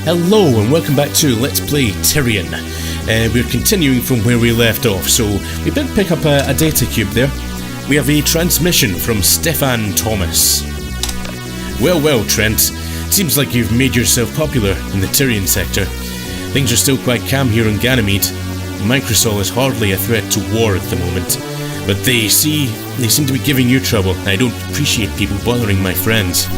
Hello and welcome back to Let's Play Tyrian. We're continuing from where we left off, so we did pick up a data cube there. We have a transmission from Stefan Thomas. Well, Trent. Seems like you've made yourself popular in the Tyrian sector. Things are still quite calm here on Ganymede. Microsol is hardly a threat to war at the moment, but they seem to be giving you trouble. I don't appreciate people bothering my friends.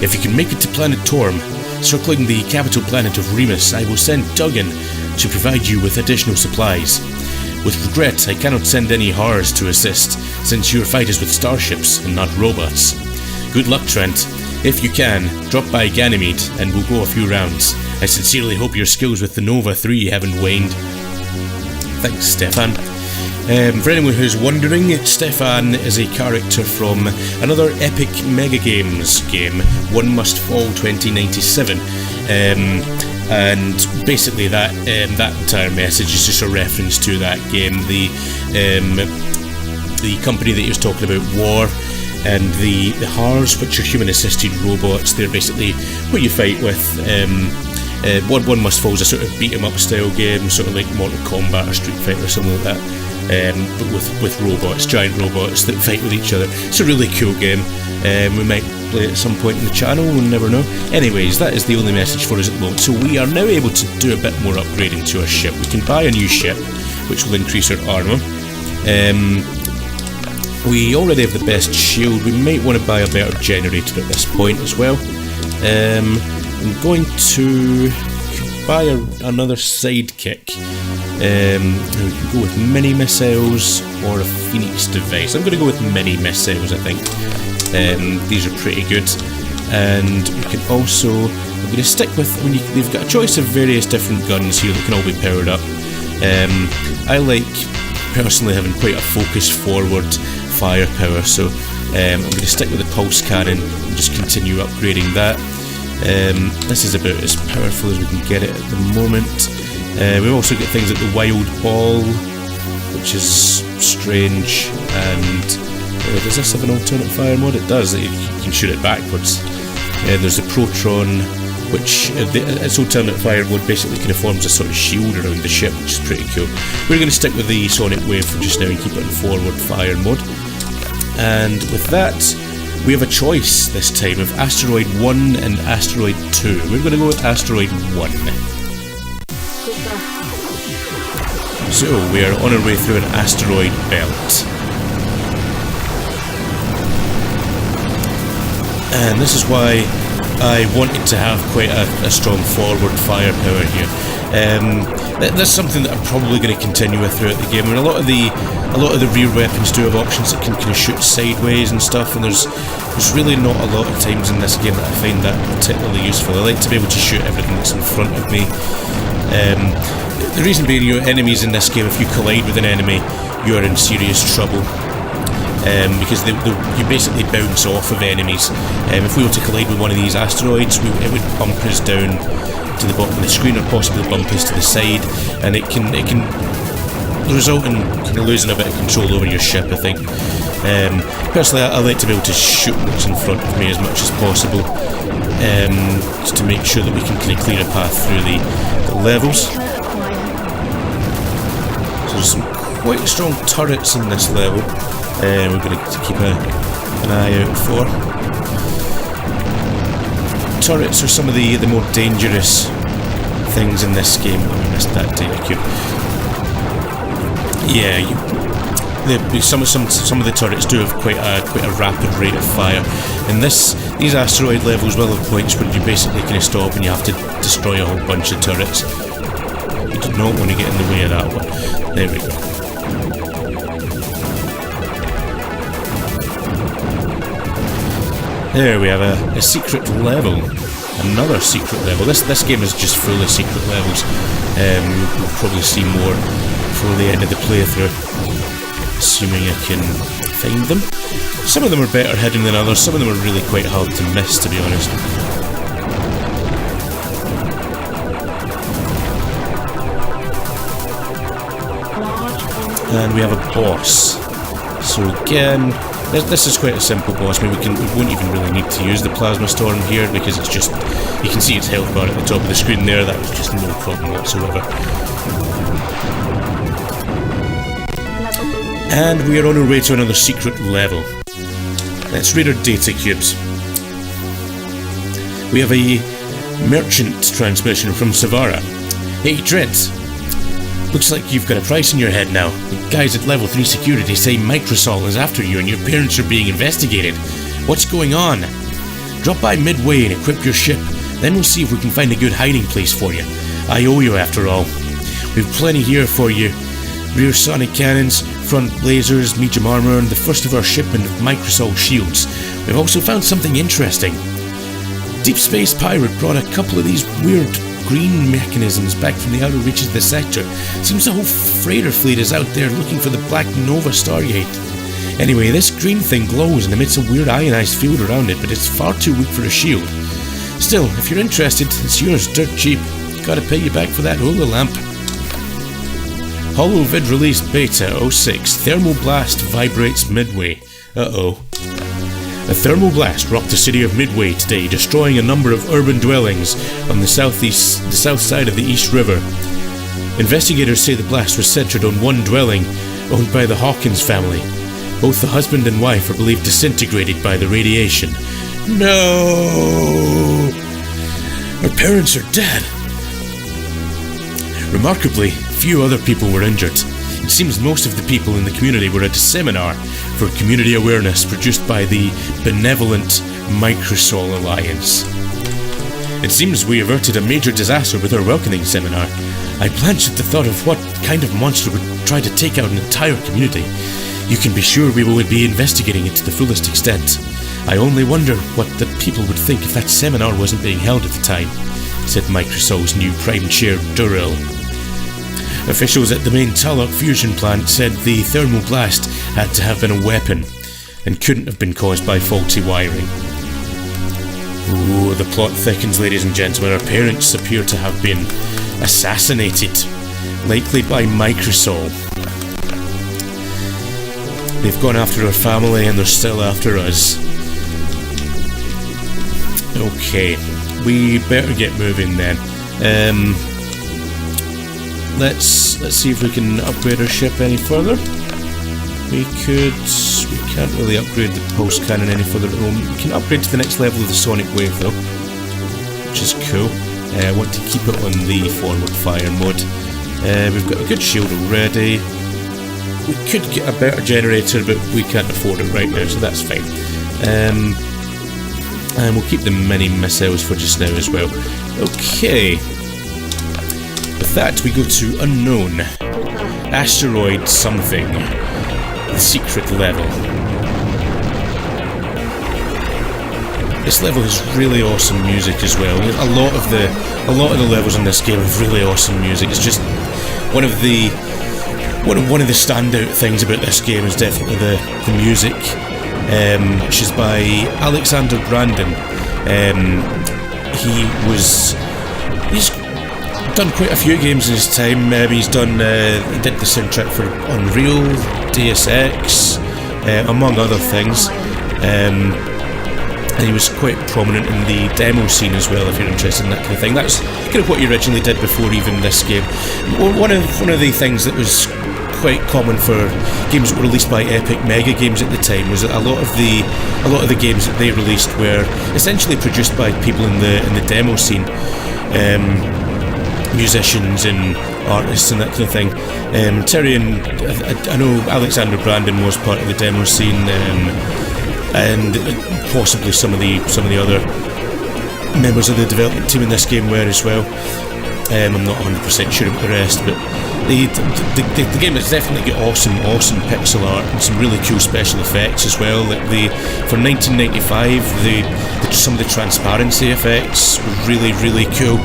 If you can make it to Planet Torm, circling the capital planet of Remus, I will send Duggan to provide you with additional supplies. With regret, I cannot send any Hars to assist, since your fight is with starships and not robots. Good luck, Trent. If you can, drop by Ganymede and we'll go a few rounds. I sincerely hope your skills with the Nova 3 haven't waned. Thanks, Stefan. For anyone who's wondering, Stefan is a character from another Epic MegaGames game, One Must Fall 2097, and basically that entire message is just a reference to that game. The company that he was talking about, War, and the Hars, which are human-assisted robots. They're basically what you fight with. One Must Fall is a sort of beat-em-up style game, sort of like Mortal Kombat or Street Fighter or something like that. But with robots, giant robots that fight with each other. It's a really cool game. We might play it at some point in the channel, we'll never know. Anyways, that is the only message for us at the moment. So we are now able to do a bit more upgrading to our ship. We can buy a new ship, which will increase our armour. We already have the best shield. We might want to buy a better generator at this point as well. I'm going to buy another sidekick. We can go with mini missiles or a Phoenix device. I'm going to go with mini missiles, I think. These are pretty good. And we can also, I'm going to stick with, they've got a choice of various different guns here that can all be powered up. I like personally having quite a focused forward firepower, so I'm going to stick with the pulse cannon and just continue upgrading that. This is about as powerful as we can get it at the moment. We've also got things like the wild ball, which is strange, and does this have an alternate fire mode? It does. You can shoot it backwards. There's the proton, which its alternate fire mode basically kind of forms a sort of shield around the ship, which is pretty cool. We're going to stick with the sonic wave for just now and keep it in forward fire mode. And with that, we have a choice this time of Asteroid 1 and Asteroid 2. We're going to go with Asteroid 1. So, we are on our way through an asteroid belt. And this is why I wanted to have quite a strong forward firepower here. That's something that I'm probably going to continue with throughout the game. I mean, a lot of the rear weapons do have options that can kind of shoot sideways and stuff, and there's really not a lot of times in this game that I find that particularly useful. I like to be able to shoot everything that's in front of me. The reason being, your enemies in this game, if you collide with an enemy, you are in serious trouble. Because you basically bounce off of enemies. If we were to collide with one of these asteroids, it would bump us down to the bottom of the screen, or possibly bump us to the side, and it can result in kind of losing a bit of control over your ship, I think. Personally, I like to be able to shoot what's in front of me as much as possible, just to make sure that we can kind of clear a path through the levels. So there's some quite strong turrets in this level. We're going to keep an eye out for. Turrets are some of the more dangerous things in this game. Oh, I missed that data cube. Yeah, some of the turrets do have quite a rapid rate of fire. And these asteroid levels will have points where you basically kind of stop and you have to destroy a whole bunch of turrets. You do not want to get in the way of that one. There we go. There we have a secret level, another secret level. This game is just full of secret levels. We'll probably see more before the end of the playthrough, assuming I can find them. Some of them are better hidden than others, some of them are really quite hard to miss, to be honest. And we have a boss. So again, This is quite a simple boss. I mean, we won't even really need to use the plasma storm here because it's just, you can see its health bar at the top of the screen there. That was just no problem whatsoever. And we are on our way to another secret level. Let's read our data cubes. We have a merchant transmission from Savara. Hey Trent, looks like you've got a price in your head now. The guys at level 3 security say Microsol is after you and your parents are being investigated. What's going on? Drop by Midway and equip your ship, then we'll see if we can find a good hiding place for you. I owe you after all. We've plenty here for you. Rear sonic cannons, front lasers, medium armour, and the first of our shipment of Microsol shields. We've also found something interesting. Deep Space Pirate brought a couple of these weird green mechanisms back from the outer reaches of the sector. Seems the whole freighter fleet is out there looking for the Black Nova Stargate. Anyway, this green thing glows and emits a weird ionized field around it, but it's far too weak for a shield. Still, if you're interested, it's yours dirt cheap. Gotta pay you back for that holo lamp. Holovid release beta 06. Thermal blast vibrates Midway. Uh-oh. A thermal blast rocked the city of Midway today, destroying a number of urban dwellings on the south side of the East River. Investigators say the blast was centered on one dwelling owned by the Hawkins family. Both the husband and wife are believed disintegrated by the radiation. No! Our parents are dead. Remarkably, few other people were injured. It seems most of the people in the community were at a seminar for community awareness produced by the benevolent Microsol Alliance. It seems we averted a major disaster with our welcoming seminar. I blanch at the thought of what kind of monster would try to take out an entire community. You can be sure we will be investigating it to the fullest extent. I only wonder what the people would think if that seminar wasn't being held at the time, said Microsol's new Prime Chair Durrell. Officials at the main Talok fusion plant said the thermal blast had to have been a weapon and couldn't have been caused by faulty wiring. Ooh, the plot thickens, ladies and gentlemen. Our parents appear to have been assassinated, likely by Microsol. They've gone after our family and they're still after us. Okay, we better get moving then. Let's see if we can upgrade our ship any further. We can't really upgrade the pulse cannon any further at the moment. We can upgrade to the next level of the sonic wave though, which is cool. I want to keep it on the forward fire mode. We've got a good shield already. We could get a better generator, but we can't afford it right now, so that's fine. And we'll keep the mini missiles for just now as well. Okay. With that, we go to Unknown. Asteroid something. The secret level. This level has really awesome music as well. A lot of the levels in this game have really awesome music. It's just one of the standout things about this game is definitely the music, which is by Alexander Brandon. He's done quite a few games in his time. He did the soundtrack for Unreal, Deus Ex, among other things. And he was quite prominent in the demo scene as well, if you're interested in that kind of thing. That's kind of what he originally did before even this game. One of the things that was quite common for games that were released by Epic MegaGames at the time was that a lot of the games that they released were essentially produced by people in the demo scene. Musicians and artists and that kind of thing. Tyrian, I know Alexander Brandon was part of the demo scene, and possibly some of the other members of the development team in this game were as well. I'm not 100% sure about the rest, but the game has definitely got awesome pixel art and some really cool special effects as well. Like for 1995, some of the transparency effects were really cool.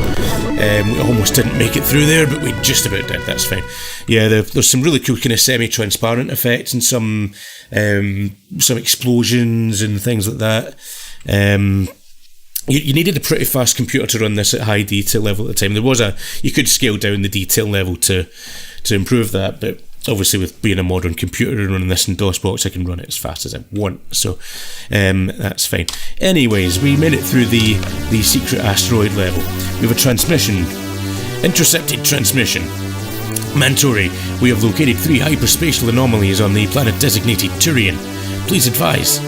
We almost didn't make it through there, but we just about did. That's fine. Yeah, there's some really cool kind of semi-transparent effects and some explosions and things like that. You needed a pretty fast computer to run this at high detail level at the time. You could scale down the detail level to improve that, but Obviously, with being a modern computer and running this in DOSBox, I can run it as fast as I want, so that's fine. Anyways, we made it through the secret asteroid level. We have a transmission. Intercepted transmission. Mantori, we have located 3 hyperspatial anomalies on the planet designated Tyrian. Please advise.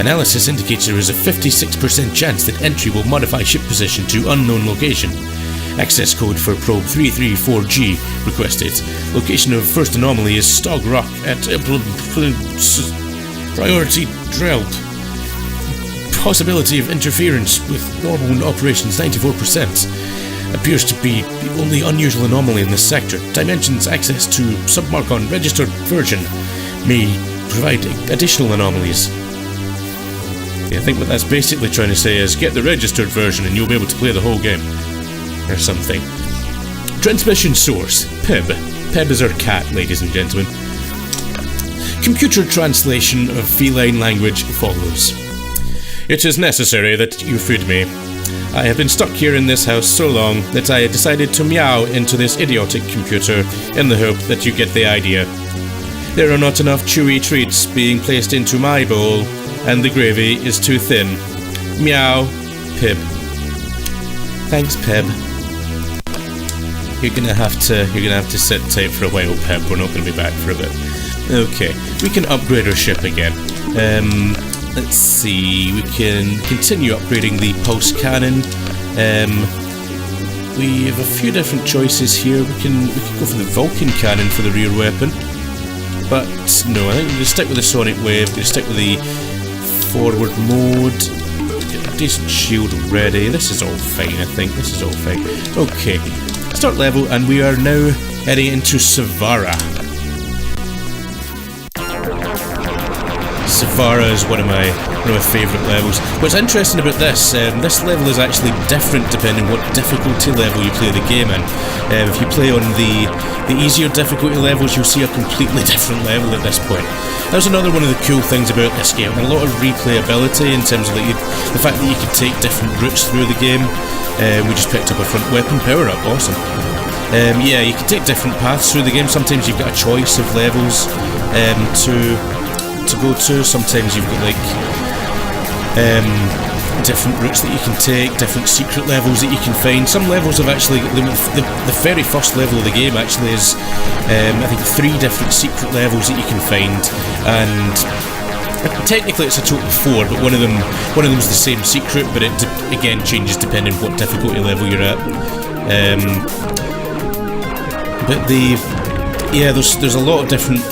Analysis indicates there is a 56% chance that entry will modify ship position to unknown location. Access code for probe 334G requested. Location of first anomaly is Stog Rock at priority drilled. Possibility of interference with normal operations 94%. Appears to be the only unusual anomaly in this sector. Dimensions access to submarcon registered version may provide additional anomalies. Yeah, I think what that's basically trying to say is get the registered version and you'll be able to play the whole game. Or something. Transmission source. PIB. PIB is our cat, ladies and gentlemen. Computer translation of feline language follows. It is necessary that you feed me. I have been stuck here in this house so long that I decided to meow into this idiotic computer in the hope that you get the idea. There are not enough chewy treats being placed into my bowl, and the gravy is too thin. Meow. Pib. Thanks, Pib. You're gonna have to sit tight for a while, Pib. We're not gonna be back for a bit. Okay, we can upgrade our ship again. Let's see, we can continue upgrading the pulse cannon. We have a few different choices here. We can go for the Vulcan cannon for the rear weapon. But no, I think we're gonna stick with the sonic wave, we're gonna stick with the forward mode. Get a decent shield ready. This is all fine, I think. This is all fine. Okay. Start level, and we are now heading into Savara. Savara is one of my favourite levels. What's interesting about this level is actually different depending what difficulty level you play the game in. If you play on the easier difficulty levels, you'll see a completely different level at this point. That's another one of the cool things about this game. A lot of replayability in terms of the fact that you can take different routes through the game. We just picked up a front weapon power-up, awesome. Yeah, you can take different paths through the game. Sometimes you've got a choice of levels to go to. Sometimes you've got different routes that you can take, different secret levels that you can find. Some levels have actually, the very first level of the game actually is, I think, 3 different secret levels that you can find, and technically it's a total of 4, but one of them's the same secret, but it again changes depending what difficulty level you're at. But there's a lot of different.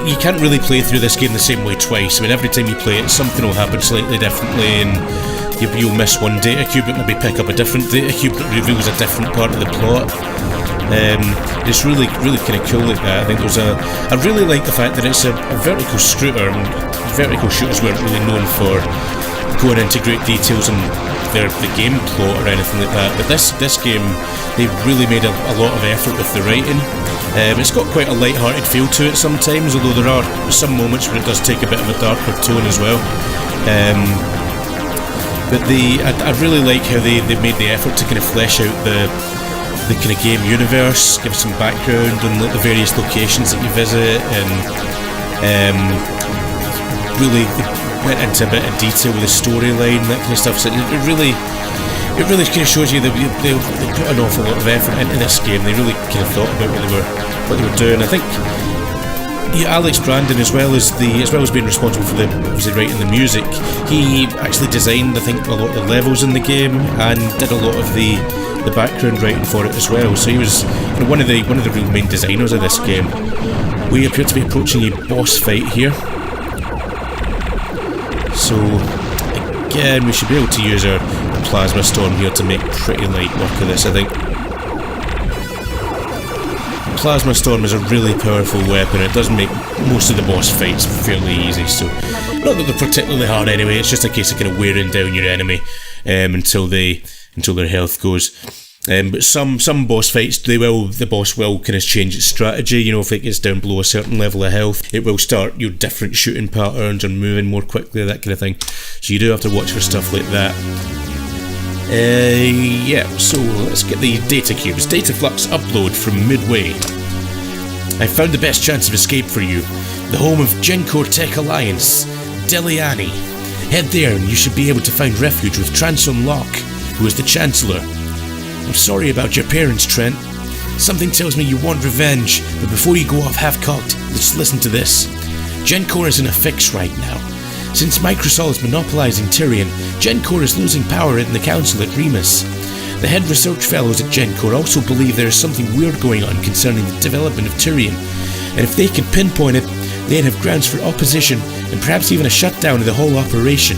You can't really play through this game the same way twice. I mean, every time you play it, something will happen slightly differently, and you'll miss one data cube, but maybe pick up a different data cube that reveals a different part of the plot. It's really kind of cool like that. I think I really like the fact that it's a vertical shooter, and vertical shooters weren't really known for going into great details on the game plot or anything like that, but this game, they really made a lot of effort with the writing. It's got quite a light-hearted feel to it sometimes, although there are some moments where it does take a bit of a darker tone as well. But I really like how they made the effort to kind of flesh out the kind of game universe, give some background on the various locations that you visit, and really went into a bit of detail with the storyline and that kind of stuff. So it really kind of shows you that they put an awful lot of effort into this game. They really kind of thought about what they were doing. I think Alex Brandon, as well as being responsible for obviously writing the music, he actually designed, I think, a lot of the levels in the game and did a lot of the background writing for it as well. So he was one of the real main designers of this game. We appear to be approaching a boss fight here. So again, we should be able to use our plasma storm here to make pretty light work of this, I think. Plasma storm is a really powerful weapon. It does make most of the boss fights fairly easy, so not that they're particularly hard anyway. It's just a case of kind of wearing down your enemy until their health goes. But some boss fights, the boss will kind of change its strategy. You know, if it gets down below a certain level of health, it will start your different shooting patterns and moving more quickly, that kind of thing. So you do have to watch for stuff like that. Yeah, so let's get the data cubes. Data flux upload from midway. I found the best chance of escape for you. The home of Gencor Tech Alliance, Deliani. Head there and you should be able to find refuge with Transon Locke, who is the Chancellor. I'm sorry about your parents, Trent. Something tells me you want revenge, but before you go off half-cocked, just listen to this. Gencor is in a fix right now. Since Microsol is monopolizing Tyrian, Gencor is losing power in the council at Remus. The head research fellows at Gencor also believe there is something weird going on concerning the development of Tyrian, and if they could pinpoint it, they'd have grounds for opposition and perhaps even a shutdown of the whole operation.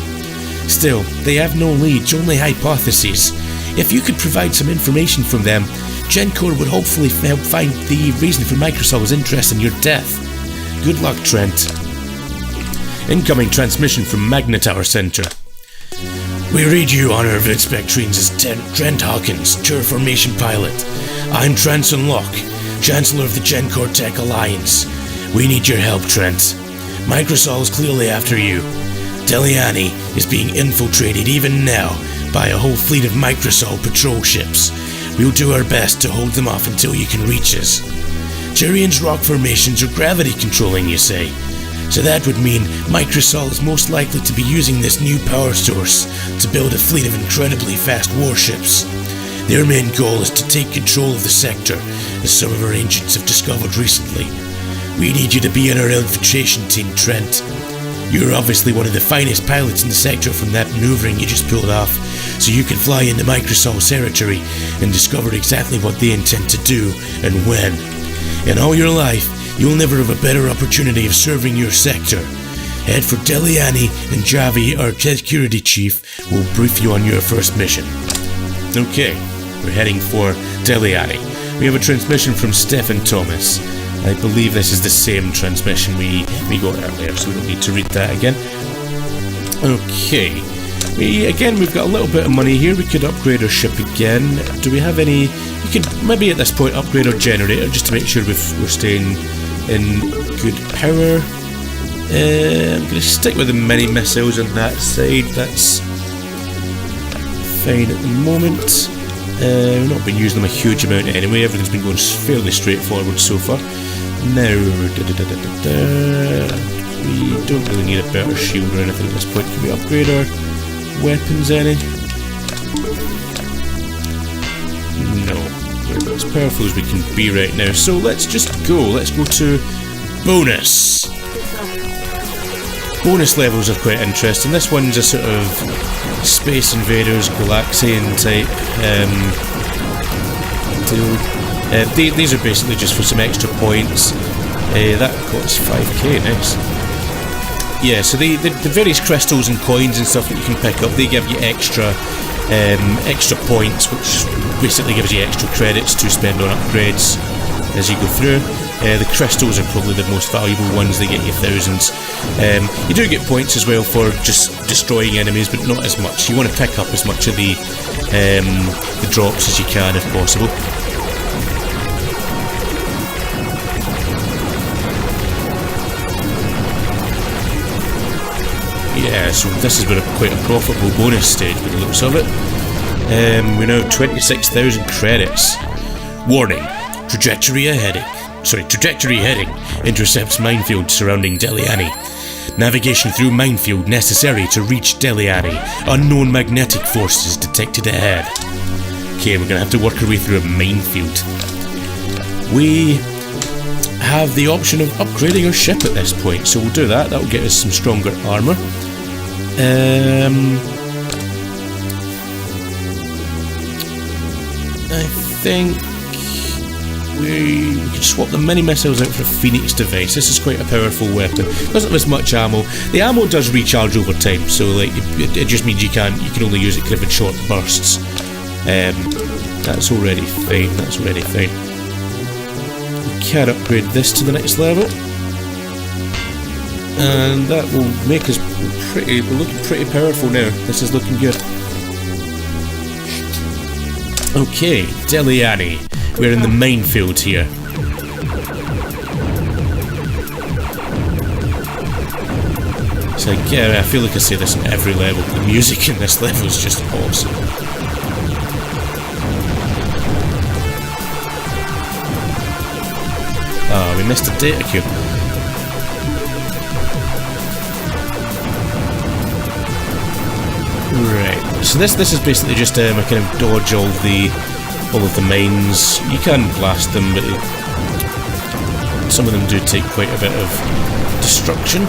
Still, they have no leads, only hypotheses. If you could provide some information from them, Gencor would hopefully help find the reason for Microsol's interest in your death. Good luck, Trent. Incoming transmission from Magnetower Center. We read you, Honor of Inspectrines, as Trent Hawkins, Tour Formation Pilot. I'm Transon Locke, Chancellor of the Gencor Tech Alliance. We need your help, Trent. Microsol is clearly after you. Deliani is being infiltrated even now by a whole fleet of Microsol patrol ships. We'll do our best to hold them off until you can reach us. Tyrian's rock formations are gravity controlling, you say? So that would mean Microsol is most likely to be using this new power source to build a fleet of incredibly fast warships. Their main goal is to take control of the sector, as some of our agents have discovered recently. We need you to be in our infiltration team, Trent. You're obviously one of the finest pilots in the sector from that maneuvering you just pulled off, so you can fly into Microsol's territory and discover exactly what they intend to do and when. In all your life, you'll never have a better opportunity of serving your sector. Head for Deliani and Javi, our security chief, will brief you on your first mission. Okay, we're heading for Deliani. We have a transmission from Stephen Thomas. I believe this is the same transmission we got earlier, so we don't need to read that again. Okay, we've got a little bit of money here. We could upgrade our ship again. Do we have any? We could maybe at this point upgrade our generator just to make sure we're staying in good power. I'm going to stick with the mini missiles on that side. That's fine at the moment. We've not been using them a huge amount anyway. Everything's been going fairly straightforward so far. Now, we don't really need a better shield or anything at this point. Can we upgrade our weapons any? No, we're about as powerful as we can be right now. So let's just go. Let's go to bonus. Bonus levels are quite interesting. This one's a sort of Space Invaders, Galaxian type deal. These are basically just for some extra points. That costs 5k, nice. Yeah, so the various crystals and coins and stuff that you can pick up, they give you extra points, which basically gives you extra credits to spend on upgrades as you go through. The crystals are probably the most valuable ones, they get you thousands. You do get points as well for just destroying enemies, but not as much. You want to pick up as much of the drops as you can if possible. Yeah, so this has been quite a profitable bonus stage by the looks of it. We're now 26,000 credits. Warning, trajectory heading intercepts minefield surrounding Deliani. Navigation through minefield necessary to reach Deliani. Unknown magnetic forces detected ahead. Okay, we're going to have to work our way through a minefield. We have the option of upgrading our ship at this point, so we'll do that. That will get us some stronger armour. I think we could swap the mini missiles out for a Phoenix device. This is quite a powerful weapon. Doesn't have as much ammo. The ammo does recharge over time, so like it just means you can only use it kind of in short bursts. That's already fine. We can upgrade this to the next level, and that will make us we're looking pretty powerful now. This is looking good. Okay, Deliani. We're in the minefield here. So yeah, I feel like I say this in every level. The music in this level is just awesome. Ah, we missed a data cube. Right, so this is basically just a kind of dodge all of the mines. You can blast them, but some of them do take quite a bit of destruction.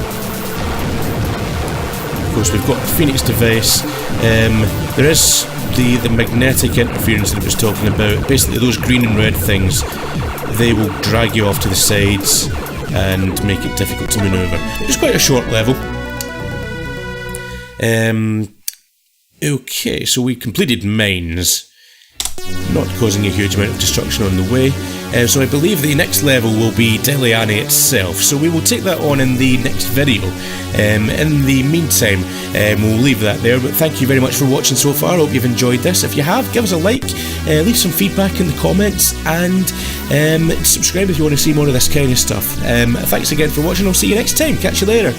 Of course, we've got the Phoenix device. There is the magnetic interference that I was talking about. Basically, those green and red things, they will drag you off to the sides and make it difficult to maneuver. It's quite a short level. Okay, so we completed mines, not causing a huge amount of destruction on the way. So I believe the next level will be Deliane itself, so we will take that on in the next video. In the meantime, we'll leave that there, but thank you very much for watching so far. I hope you've enjoyed this. If you have, give us a like, leave some feedback in the comments, and subscribe if you want to see more of this kind of stuff. Thanks again for watching. I'll see you next time. Catch you later.